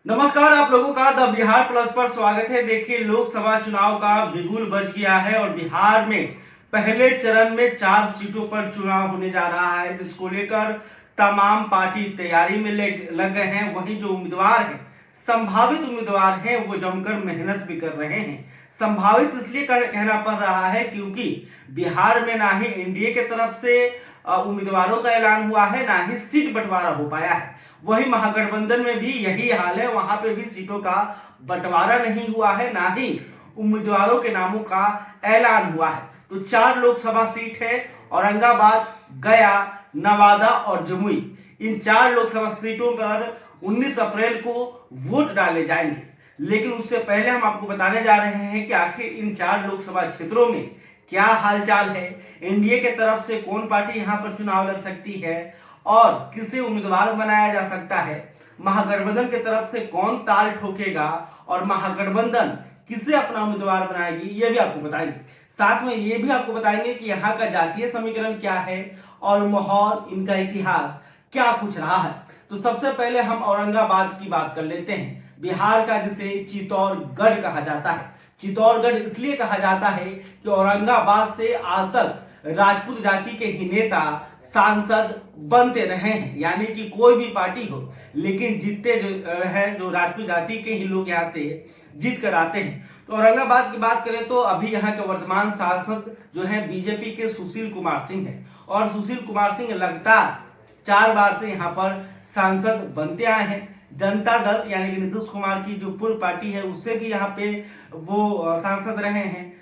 नमस्कार, आप लोगों का द बिहार प्लस पर स्वागत है। देखिए, लोकसभा चुनाव का बिगुल बज गया है और बिहार में पहले चरण में 4 सीटों पर चुनाव होने जा रहा है, जिसको लेकर तमाम पार्टी तैयारी में लग गए हैं। वहीं जो उम्मीदवार हैं, संभावित उम्मीदवार हैं, वो जमकर मेहनत भी कर रहे हैं। संभावित इसलिए कहना पड़ रहा है क्योंकि बिहार में ना ही एनडीए के तरफ से उम्मीदवारों का ऐलान हुआ है, ना ही सीट बंटवारा हो पाया है। वही महागठबंधन में भी यही हाल है, वहां पे भी सीटों का बंटवारा नहीं हुआ है, ना ही उम्मीदवारों के नामों का ऐलान हुआ है। तो 4 लोकसभा सीट है, औरंगाबाद, गया, नवादा और जमुई। इन 4 लोकसभा सीटों पर 19 अप्रैल को वोट डाले जाएंगे। लेकिन उससे पहले हम आपको बताने जा रहे हैं कि आखिर इन 4 लोकसभा क्षेत्रों में क्या हालचाल है, एनडीए के तरफ से कौन पार्टी यहां पर चुनाव लड़ सकती है और किसे उम्मीदवार बनाया जा सकता है, महागठबंधन की तरफ से कौन ताल ठोकेगा और महागठबंधन किसे अपना उम्मीदवार बनाएगी, यह भी आपको बताएंगे। साथ में ये भी आपको बताएंगे कि यहाँ का जातीय समीकरण क्या है और माहौल, इनका इतिहास क्या कुछ रहा है। तो सबसे पहले हम औरंगाबाद की बात कर लेते हैं, बिहार का जिसे चित्तौड़गढ़ कहा जाता है। चित्तौड़गढ़ इसलिए कहा जाता है कि औरंगाबाद से आज तक राजपूत जाति के ही नेता सांसद बनते रहे हैं, यानी कि कोई भी पार्टी हो, लेकिन जीतते जो है जो राजपूत जाति के ही लोग यहाँ से जीत कर आते हैं। तो औरंगाबाद की बात करें तो अभी यहाँ के वर्तमान सांसद जो है बीजेपी के सुशील कुमार सिंह है, और सुशील कुमार सिंह लगातार 4 बार से यहाँ पर सांसद बनते आए हैं। जनता दल यानी कि नीतीश कुमार की जो पूर्व पार्टी है, उससे भी यहाँ पे वो सांसद रहे हैं।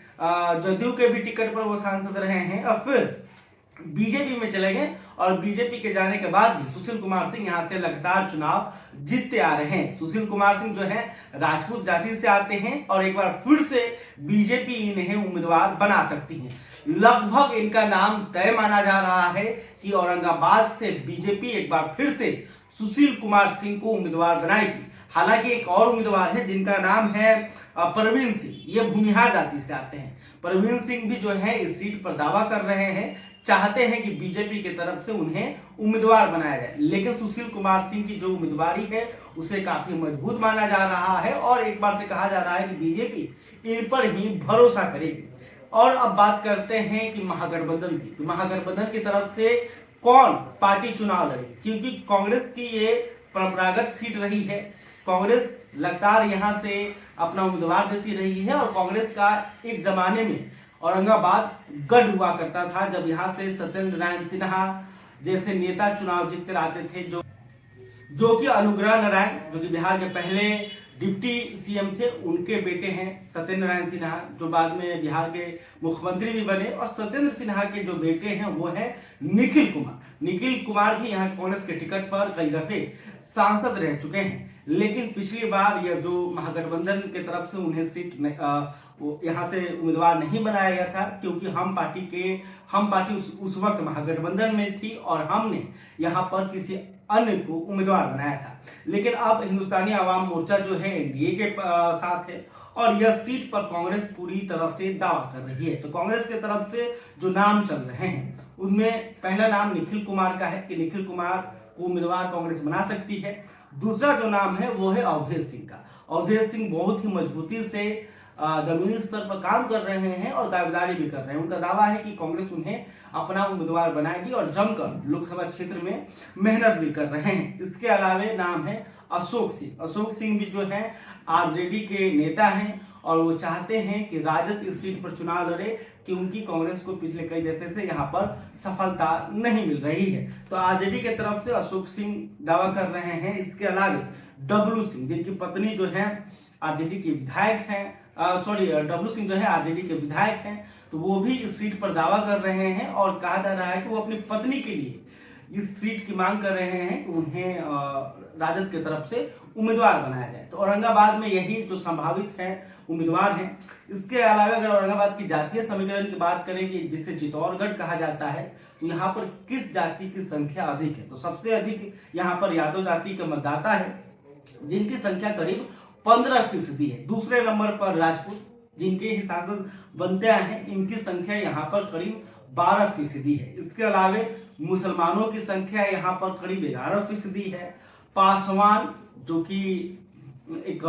जदयू के भी टिकट पर वो सांसद रहे हैं और फिर बीजेपी में चले गए, और बीजेपी के जाने के बाद भी सुशील कुमार सिंह यहाँ से लगातार चुनाव जीतते आ रहे हैं। सुशील कुमार सिंह जो है राजपूत जाति से आते हैं और एक बार फिर से बीजेपी इन्हें उम्मीदवार बना सकती है। लगभग इनका नाम तय माना जा रहा है कि औरंगाबाद से बीजेपी एक बार फिर से सुशील कुमार सिंह को उम्मीदवार बनाएगी। हालांकि एक और उम्मीदवार है जिनका नाम है प्रवीण सिंह, ये भूमिहार जाति से आते हैं। प्रवीण सिंह भी जो है इस सीट पर दावा कर रहे हैं, चाहते हैं कि बीजेपी की तरफ से उन्हें उम्मीदवार बनाया जाए। लेकिन सुशील कुमार सिंह की जो उम्मीदवारी है उसे काफी मजबूत माना जा रहा है और एक बार से कहा जा रहा है कि बीजेपी इन पर ही भरोसा करेगी। और अब बात करते हैं कि महागठबंधन की, तो महागठबंधन की तरफ से कौन पार्टी चुनाव लड़ेगी, क्योंकि कांग्रेस की ये परंपरागत सीट रही है। कांग्रेस लगातार यहाँ से अपना उम्मीदवार देती रही है और कांग्रेस का एक जमाने में औरंगाबाद गढ़ हुआ करता था, जब यहाँ से सत्येंद्र नारायण सिन्हा जैसे नेता चुनाव जीत कर आते थे, जो कि अनुग्रह नारायण, जो कि बिहार के पहले डिप्टी सीएम थे, उनके बेटे हैं सत्येंद्र नारायण सिन्हा, जो बाद में बिहार के मुख्यमंत्री भी बने। और सत्येंद्र सिन्हा के जो बेटे हैं वो है निखिल कुमार। निखिल कुमार भी यहाँ कांग्रेस के टिकट पर कई दफे सांसद रह चुके हैं, लेकिन पिछली बार यह जो महागठबंधन की तरफ से उन्हें सीट यहाँ से उम्मीदवार नहीं बनाया गया था, क्योंकि हम पार्टी उस वक्त महागठबंधन में थी और हमने यहाँ पर किसी अन्य को उम्मीदवार बनाया था। लेकिन अब हिंदुस्तानी आवाम मोर्चा जो है एनडीए के साथ है और यह सीट पर कांग्रेस पूरी तरह से दावा कर रही है। तो कांग्रेस की तरफ से जो नाम चल रहे हैं उनमें पहला नाम निखिल कुमार का है कि निखिल कुमार को उम्मीदवार कांग्रेस बना सकती है। दूसरा जो नाम है वो है अवधेश सिंह का। अवधेश सिंह बहुत ही मजबूती से जमीनी स्तर पर काम कर रहे हैं और दावेदारी भी कर रहे हैं। उनका दावा है कि कांग्रेस उन्हें अपना उम्मीदवार बनाएगी और जमकर लोकसभा क्षेत्र में मेहनत भी कर रहे हैं। इसके अलावे नाम है अशोक सिंह। अशोक सिंह भी जो है आरजेडी के नेता हैं और वो चाहते हैं कि राजद इस सीट पर चुनाव लड़े, क्योंकि कांग्रेस को पिछले कई दफे से यहाँ पर सफलता नहीं मिल रही है। तो आरजेडी की तरफ से अशोक सिंह दावा कर रहे हैं। इसके अलावे डब्लू सिंह, जिनकी पत्नी जो है आरजेडी की विधायक हैं, डब्लू सिंह जो है आरजेडी के विधायक हैं, तो वो भी इस सीट पर दावा कर रहे हैं और कहा जा रहा है कि वो अपनी पत्नी के लिए इस सीट की मांग कर रहे हैं कि उन्हें राजद की तरफ से उम्मीदवार बनाया जाए। तो औरंगाबाद में यही जो संभावित है उम्मीदवार हैं। इसके अलावा अगर औरंगाबाद की जातीय समीकरण की बात करें कि जिसे चित्तौड़गढ़ कहा जाता है, तो यहाँ पर किस जाति की संख्या अधिक है, तो सबसे अधिक यहाँ पर यादव जाति के मतदाता है, जिनकी संख्या करीब 15% है। दूसरे नंबर पर राजपूत, जिनके ही सांसद बनते आए हैं, इनकी संख्या यहाँ पर करीब 12% है। इसके अलावे मुसलमानों की संख्या यहाँ पर करीब 11% है। पासवान जो कि एक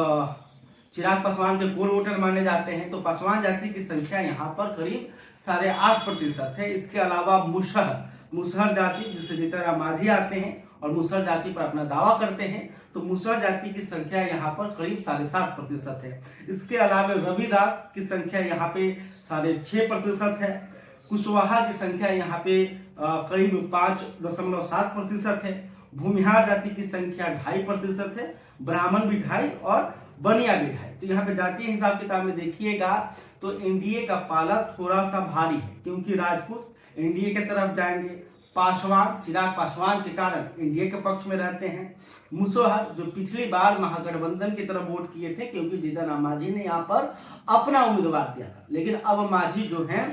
चिराग पासवान के कोर वोटर माने जाते हैं। तो पासवान जाति की संख्या यहाँ पर करीब 8.5% है। इसके अलावा मुसहर जाति जिससे जीतनराम मांझी आते हैं और मुसहर जाति पर अपना दावा करते हैं, तो मुसहर जाति की संख्या यहाँ पर करीब 7.5% है। इसके अलावा रविदास की संख्या यहाँ पे 6.5% है। कुशवाहा की संख्या यहाँ पे करीब 5.7% है। भूमिहार जाति की संख्या 2.5% है। ब्राह्मण भी 2.5 और बनिया भी 2.5। तो यहाँ पे जातीय हिसाब किताब में देखिएगा तो एनडीए का पाला थोड़ा सा भारी है, क्योंकि राजपूत एनडीए की तरफ जाएंगे, पासवान चिराग पासवान के कारण एनडीए के पक्ष में रहते हैं। मुसहर जो पिछली बार महागठबंधन की तरफ वोट किए थे, क्योंकि जीतनराम मांझी ने यहाँ पर अपना उम्मीदवार दिया था, लेकिन अब मांझी जो है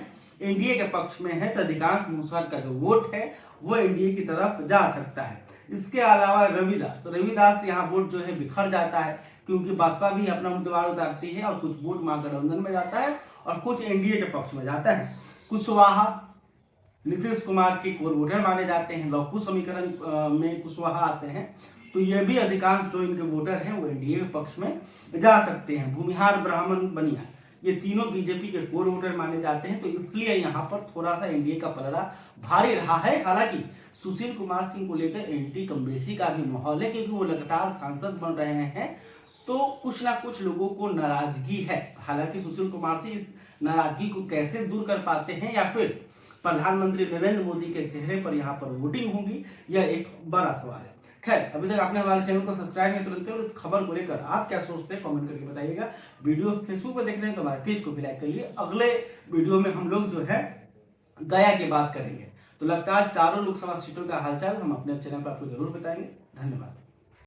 एनडीए के पक्ष में है, तो अधिकांश मुसहर का जो वोट है वो एनडीए की तरफ जा सकता है। इसके अलावा रविदास यहाँ वोट जो है बिखर जाता है, क्योंकि बसपा भी अपना उम्मीदवार उतारती है और कुछ वोट महागठबंधन में जाता है और कुछ एनडीए के पक्ष में जाता है। कुशवाहा नीतीश कुमार के कोर वोटर माने जाते हैं, लघु समीकरण में कुशवाहा आते हैं, तो ये भी अधिकांश जो इनके वोटर हैं वो एनडीए के पक्ष में जा सकते हैं। भूमिहार, ब्राह्मण, बनिया ये तीनों बीजेपी के कोर वोटर माने जाते हैं, तो इसलिए यहाँ पर थोड़ा सा एनडीए का पलड़ा भारी रहा है। हालांकि सुशील कुमार सिंह को लेकर एंटी कमबेसी का भी माहौल है, क्योंकि वो लगातार सांसद बन रहे हैं, तो कुछ ना कुछ लोगों को नाराजगी है। हालांकि सुशील कुमार सिंह इस नाराजगी को कैसे दूर कर पाते हैं, या फिर प्रधानमंत्री नरेंद्र मोदी के चेहरे पर यहाँ पर वोटिंग होगी, यह एक बड़ा सवाल है। खैर, अभी तक आपने हमारे चैनल को सब्सक्राइब नहीं तुरंत करो। इस खबर को लेकर आप क्या सोचते हैं कमेंट करके बताइएगा। वीडियो फेसबुक पर देख रहे हैं तो हमारे पेज को भी लाइक करिए। अगले वीडियो में हम लोग जो है गया की बात करेंगे, तो लगातार चारों लोकसभा सीटों का हालचाल हम अपने चैनल पर आपको जरूर बताएंगे। धन्यवाद।